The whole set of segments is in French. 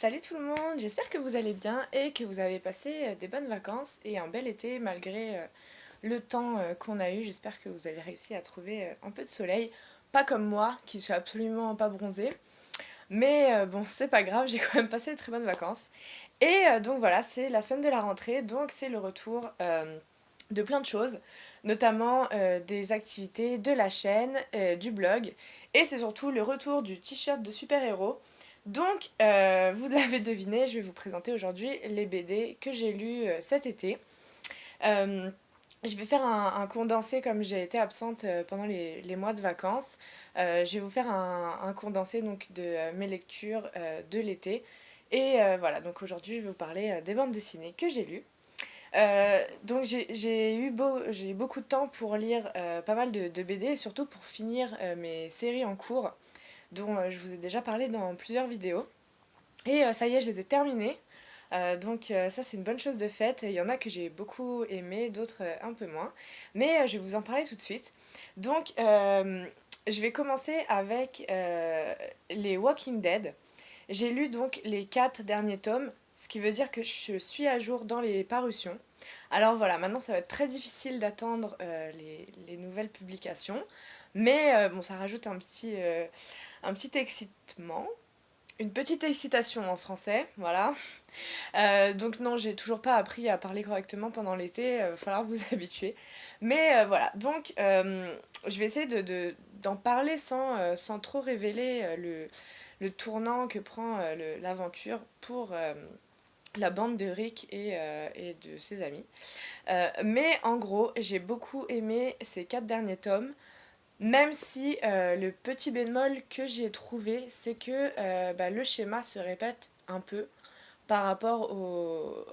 Salut tout le monde, j'espère que vous allez bien et que vous avez passé des bonnes vacances et un bel été malgré le temps qu'on a eu. J'espère que vous avez réussi à trouver un peu de soleil. Pas comme moi, qui suis absolument pas bronzée. Mais bon, c'est pas grave, j'ai quand même passé de très bonnes vacances. Et donc voilà, c'est la semaine de la rentrée, donc c'est le retour de plein de choses, notamment des activités de la chaîne, du blog, et c'est surtout le retour du t-shirt de super-héros. Donc, vous l'avez deviné, je vais vous présenter aujourd'hui les BD que j'ai lus cet été. Euh, je vais faire un condensé comme j'ai été absente pendant les mois de vacances. Je vais vous faire un condensé donc, de mes lectures de l'été. Et voilà, donc aujourd'hui je vais vous parler des bandes dessinées que j'ai lues. Donc j'ai eu beaucoup de temps pour lire pas mal de BD et surtout pour finir mes séries en cours dont je vous ai déjà parlé dans plusieurs vidéos. Et ça y est, je les ai terminées. Donc ça c'est une bonne chose de faite. Il y en a que j'ai beaucoup aimé, d'autres un peu moins. Mais je vais vous en parler tout de suite. Donc je vais commencer avec les Walking Dead. J'ai lu donc les 4 derniers tomes, ce qui veut dire que je suis à jour dans les parutions. Alors voilà, maintenant ça va être très difficile d'attendre les nouvelles publications, mais bon, ça rajoute un petit excitement, une petite excitation en français, voilà. Donc non, j'ai toujours pas appris à parler correctement pendant l'été, il va falloir vous habituer. Mais voilà, donc je vais essayer d'en parler sans trop révéler le tournant que prend l'aventure pour la bande de Rick et de ses amis. Mais en gros, j'ai beaucoup aimé ces 4 derniers tomes. Même si le petit bémol que j'ai trouvé, c'est que le schéma se répète un peu par rapport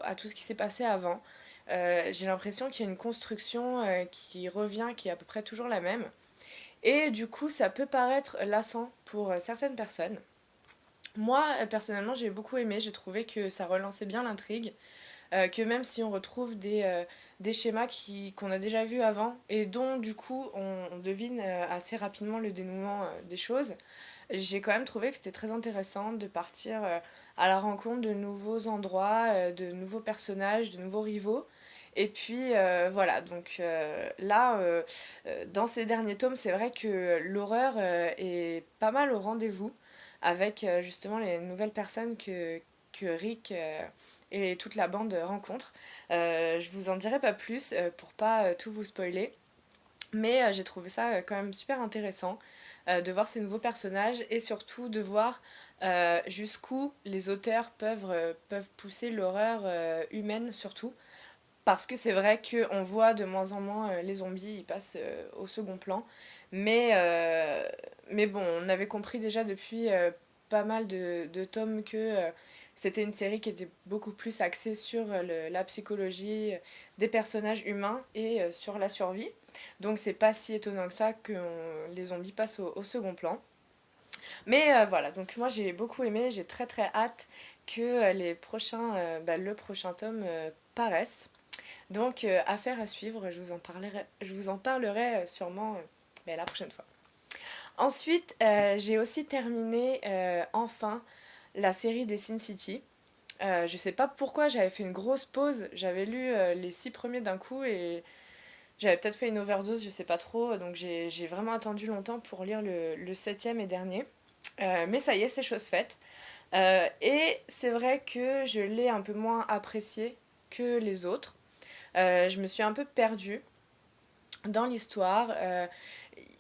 à tout ce qui s'est passé avant. J'ai l'impression qu'il y a une construction qui revient, qui est à peu près toujours la même. Et du coup, ça peut paraître lassant pour certaines personnes. Moi, personnellement, j'ai beaucoup aimé, j'ai trouvé que ça relançait bien l'intrigue, que même si on retrouve des schémas qu'on a déjà vus avant et dont du coup on devine assez rapidement le dénouement des choses, j'ai quand même trouvé que c'était très intéressant de partir à la rencontre de nouveaux endroits, de nouveaux personnages, de nouveaux rivaux. Et puis voilà, donc là, dans ces derniers tomes, c'est vrai que l'horreur est pas mal au rendez-vous avec justement les nouvelles personnes que Rick et toute la bande rencontrent. Je vous en dirai pas plus pour pas tout vous spoiler, mais j'ai trouvé ça quand même super intéressant de voir ces nouveaux personnages et surtout de voir jusqu'où les auteurs peuvent pousser l'horreur humaine surtout. Parce que c'est vrai qu'on voit de moins en moins les zombies, ils passent au second plan. Mais, euh, mais bon, on avait compris déjà depuis pas mal de tomes que c'était une série qui était beaucoup plus axée sur la psychologie des personnages humains et sur la survie. Donc c'est pas si étonnant que ça que les zombies passent au second plan. Mais voilà, donc moi j'ai beaucoup aimé, j'ai très très hâte que le prochain tome paraisse. Donc, affaire à suivre, je vous en parlerai sûrement la prochaine fois. Ensuite, j'ai aussi terminé enfin la série des Sin City. Je sais pas pourquoi j'avais fait une grosse pause, j'avais lu les 6 premiers d'un coup et j'avais peut-être fait une overdose, je sais pas trop, donc j'ai vraiment attendu longtemps pour lire le septième et dernier. Mais ça y est, c'est chose faite. Et c'est vrai que je l'ai un peu moins apprécié que les autres. Je me suis un peu perdue dans l'histoire.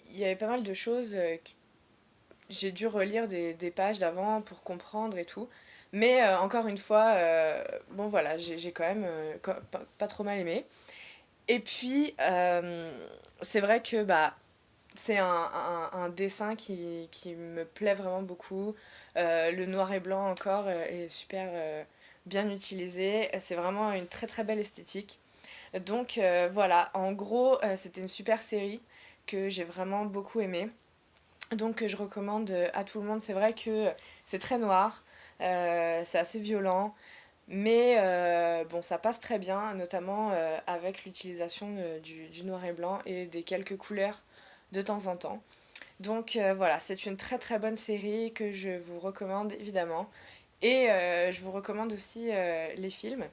Il y avait pas mal de choses. J'ai dû relire des pages d'avant pour comprendre et tout. Mais encore une fois, bon voilà, j'ai quand même pas trop mal aimé. Et puis, c'est vrai que c'est un dessin qui me plaît vraiment beaucoup. Le noir et blanc encore est super bien utilisé. C'est vraiment une très très belle esthétique. Donc voilà, en gros, c'était une super série que j'ai vraiment beaucoup aimée. Donc je recommande à tout le monde. C'est vrai que c'est très noir, c'est assez violent, mais bon, ça passe très bien, notamment avec l'utilisation du noir et blanc et des quelques couleurs de temps en temps. Donc voilà, c'est une très très bonne série que je vous recommande évidemment. Et je vous recommande aussi les films,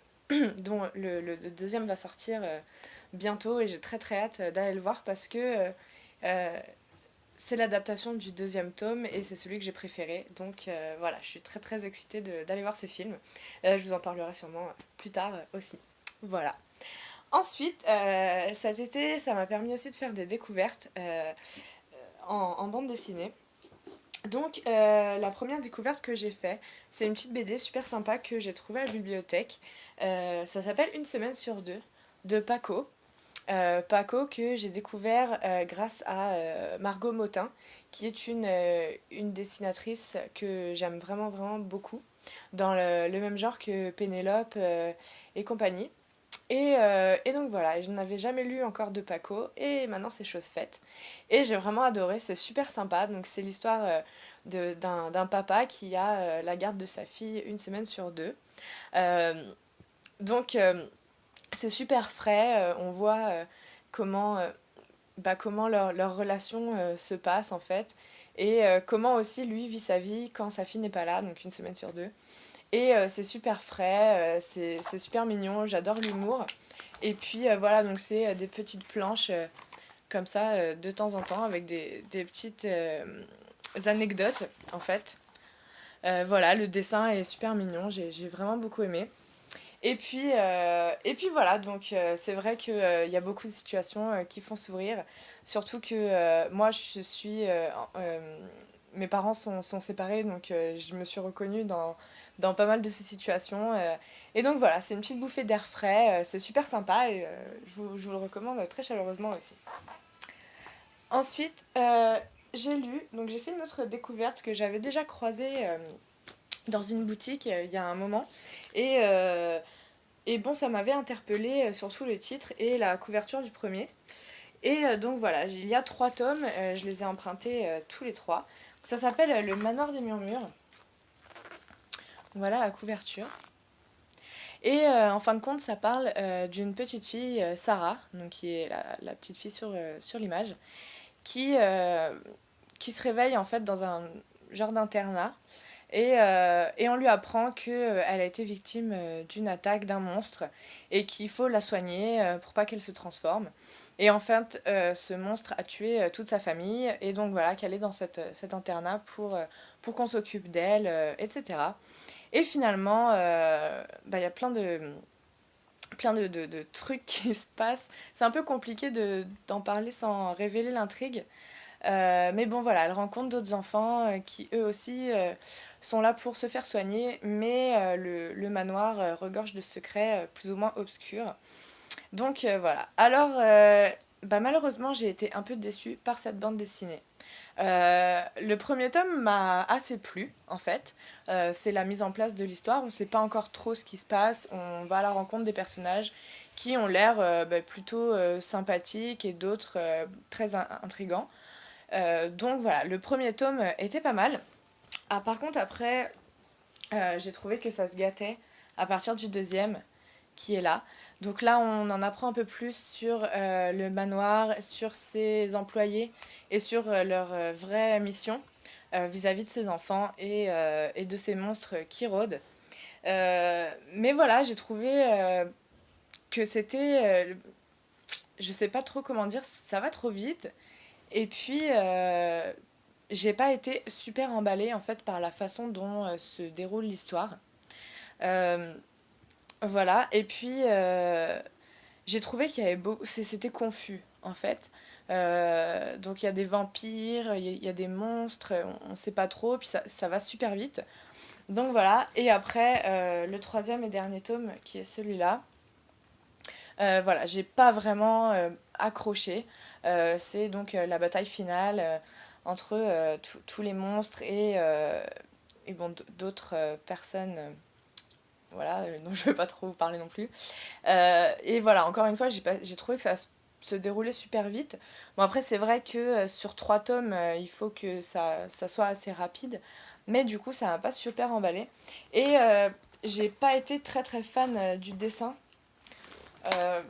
dont le deuxième va sortir bientôt et j'ai très très hâte d'aller le voir parce que euh, c'est l'adaptation du deuxième tome et c'est celui que j'ai préféré. Donc voilà, je suis très très excitée d'aller voir ces films. Je vous en parlerai sûrement plus tard aussi. Voilà. Ensuite, cet été, ça m'a permis aussi de faire des découvertes en bande dessinée. Donc, la première découverte que j'ai faite, c'est une petite BD super sympa que j'ai trouvée à la bibliothèque. Ça s'appelle Une semaine sur deux de Paco. Paco que j'ai découvert grâce à Margot Motin, qui est une dessinatrice que j'aime vraiment vraiment beaucoup, dans le même genre que Pénélope et compagnie. Et donc voilà, je n'avais jamais lu encore de Paco et maintenant c'est chose faite. Et j'ai vraiment adoré, c'est super sympa. Donc c'est l'histoire d'un papa qui a la garde de sa fille une semaine sur deux. Euh, donc c'est super frais, on voit comment, comment leur relation se passe en fait. Et comment aussi lui vit sa vie quand sa fille n'est pas là, donc une semaine sur deux. Et c'est super frais, c'est super mignon, j'adore l'humour. Et puis voilà, donc c'est des petites planches comme ça de temps en temps avec des petites anecdotes en fait. Voilà, le dessin est super mignon, j'ai vraiment beaucoup aimé. Et puis voilà, donc c'est vrai qu'il y a beaucoup de situations qui font sourire. Surtout que moi, je suis... mes parents sont séparés, donc je me suis reconnue dans pas mal de ces situations. Et donc voilà, c'est une petite bouffée d'air frais, c'est super sympa et je vous le recommande très chaleureusement aussi. Ensuite, j'ai lu, donc j'ai fait une autre découverte que j'avais déjà croisée dans une boutique il y a un moment. Et... et bon, ça m'avait interpellée, surtout le titre et la couverture du premier. Et donc voilà, il y a 3 tomes, je les ai empruntés tous les trois. Ça s'appelle Le Manoir des Murmures. Voilà la couverture. Et en fin de compte, ça parle d'une petite fille, Sarah, donc qui est la petite fille sur l'image, qui, qui se réveille en fait dans un genre d'internat. Et on lui apprend qu'elle a été victime d'une attaque d'un monstre et qu'il faut la soigner pour pas qu'elle se transforme. Et en fait, ce monstre a tué toute sa famille et donc voilà qu'elle est dans cet internat pour qu'on s'occupe d'elle, etc. Et finalement, bah, y a plein de trucs qui se passent. C'est un peu compliqué d'en parler sans révéler l'intrigue. Mais bon voilà, elle rencontre d'autres enfants qui eux aussi sont là pour se faire soigner, mais le manoir regorge de secrets plus ou moins obscurs. Donc voilà. Alors, bah, malheureusement, j'ai été un peu déçue par cette bande dessinée. Le premier tome m'a assez plu en fait. C'est la mise en place de l'histoire. On ne sait pas encore trop ce qui se passe. On va à la rencontre des personnages qui ont l'air bah, plutôt sympathiques et d'autres très intrigants. Donc voilà, le premier tome était pas mal. Ah, par contre, après, j'ai trouvé que ça se gâtait à partir du deuxième qui est là. Donc là, on en apprend un peu plus sur le manoir, sur ses employés et sur leur vraie mission vis-à-vis de ses enfants et de ces monstres qui rôdent. Mais voilà, j'ai trouvé que c'était... je sais pas trop comment dire, ça va trop vite. Et puis, j'ai pas été super emballée en fait par la façon dont se déroule l'histoire. Euh, voilà, et puis j'ai trouvé qu'il y avait c'était confus en fait. Donc il y a des vampires, il y a des monstres, on sait pas trop, puis ça va super vite. Donc voilà, et après le troisième et dernier tome qui est celui-là, voilà, j'ai pas vraiment accroché. C'est donc la bataille finale entre tous les monstres et bon, d'autres personnes voilà, dont je ne vais pas trop vous parler non plus. Et voilà, encore une fois, j'ai trouvé que ça se déroulait super vite. Bon, après, c'est vrai que sur 3 tomes, il faut que ça soit assez rapide. Mais du coup, ça m'a pas super emballé. Et j'ai pas été très très fan du dessin. Euh,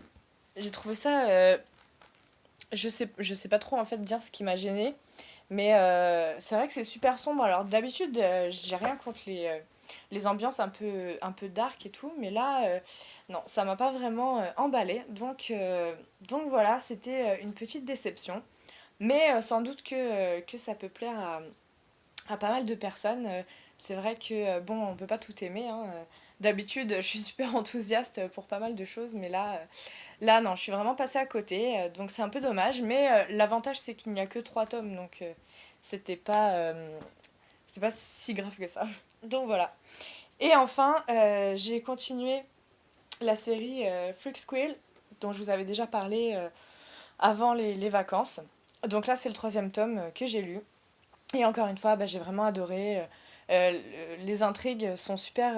j'ai trouvé ça. Je sais pas trop en fait dire ce qui m'a gêné. Mais c'est vrai que c'est super sombre. Alors d'habitude, j'ai rien contre les ambiances un peu dark et tout, mais là, non, ça m'a pas vraiment emballé. Donc voilà, c'était une petite déception. Mais sans doute que ça peut plaire à pas mal de personnes. C'est vrai que, bon, on peut pas tout aimer, hein. D'habitude, je suis super enthousiaste pour pas mal de choses, mais là non, je suis vraiment passée à côté, donc c'est un peu dommage. Mais l'avantage, c'est qu'il n'y a que 3 tomes, donc c'était pas, euh, c'était pas si grave que ça. Donc voilà. Et enfin, j'ai continué la série Freak Squill, dont je vous avais déjà parlé avant les vacances. Donc là, c'est le 3e tome que j'ai lu. Et encore une fois, bah, j'ai vraiment adoré. Les intrigues sont super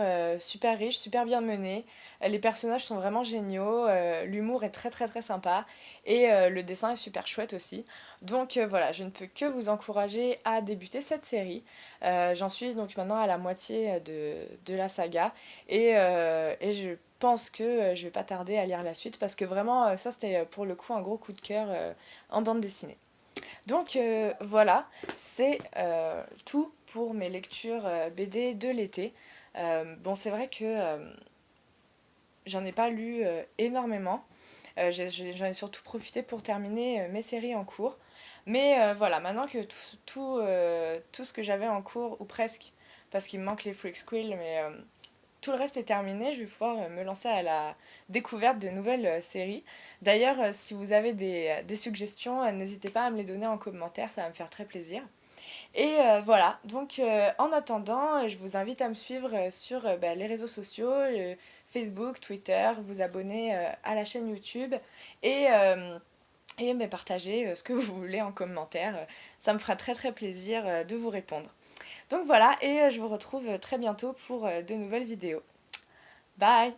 riches, super bien menées. Les personnages sont vraiment géniaux. L'humour est très très très sympa. Et le dessin est super chouette aussi. Donc voilà, je ne peux que vous encourager à débuter cette série. J'en suis donc maintenant à la moitié de la saga. Et je pense que je vais pas tarder à lire la suite. Parce que vraiment, ça c'était pour le coup un gros coup de cœur en bande dessinée. Donc voilà, c'est tout pour mes lectures BD de l'été. Bon, c'est vrai que j'en ai pas lu énormément. J'en ai surtout profité pour terminer mes séries en cours. Mais voilà, maintenant que tout ce que j'avais en cours, ou presque, parce qu'il me manque les Freak Squill, mais tout le reste est terminé, je vais pouvoir me lancer à la découverte de nouvelles séries. D'ailleurs, si vous avez des suggestions, n'hésitez pas à me les donner en commentaire, ça va me faire très plaisir. Et voilà, donc en attendant, je vous invite à me suivre sur bah, les réseaux sociaux, Facebook, Twitter, vous abonner à la chaîne YouTube et, bah, partager ce que vous voulez en commentaire. Ça me fera très très plaisir de vous répondre. Donc voilà, et je vous retrouve très bientôt pour de nouvelles vidéos. Bye!